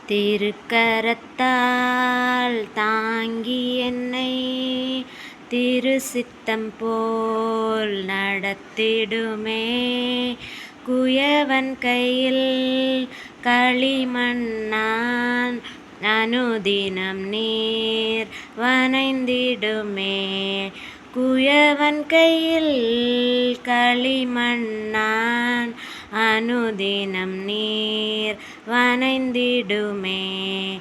திருக்கரத்தால் தாங்கி என்னை திருசித்தம் போல் நடத்திடுமே. குயவன் கையில் களிமண்ணான் அனுதினம் நீர் வனைந்திடுமே. குயவன் கையில் களிமண்ணான் அனுதினம் நீர் வனைந்திடுமே.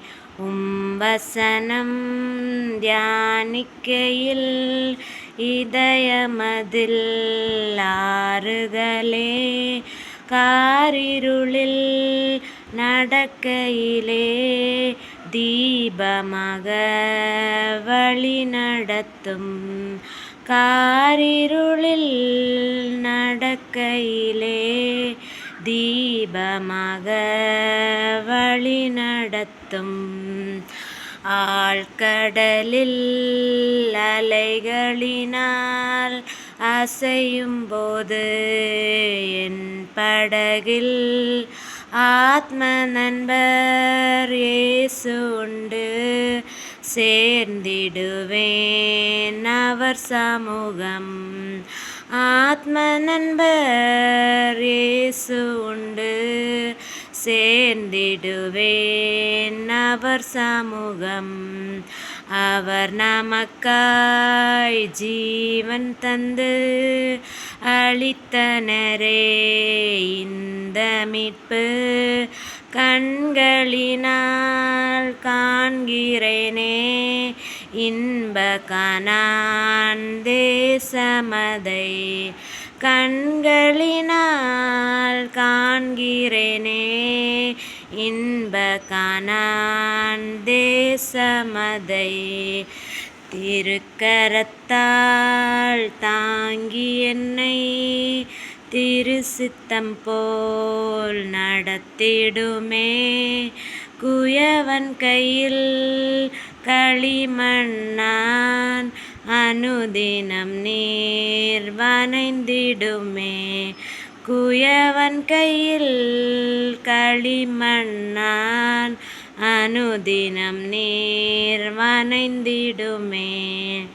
வசனம் தியானிக்கையில் இதயமதில் ஆறுதலே. காரிருளில் நடக்கையிலே தீபமாக வழி நடத்தும். காரிருளில் நடக்கையிலே தீபமாக வழி நடத்தும். ஆழ்கடலில் அலைகளினால் அசையும்போது என் படகில் ஆத்ம நண்பர் இயேசு உண்டு. சேர்ந்திடுவேன் அவர் சமூகம். ஆத்ம நண்பர் இயேசு உண்டு. சேர்ந்திடுவேன் அவர் சமூகம். அவர் நமக்காய் ஜீவன் தந்து அளித்தனரே இந்த மீட்பு. கண்களினால் காண்கிறேனே இன்ப கானான் தேசமதை. கண்களினால் காண்கிறேனே இன்ப கானான் தேசமதை. திருக்கரத்தால் தாங்கி என்னை திருசித்தம் போல் நடத்திடுமே. குயவன் கையில் களிமண்ணான் அனுதினம் நீர் வனைந்திடுமே. குயவன் கையில் களிமண்ணான் அனுதினம் நீர் வனைந்திடுமே.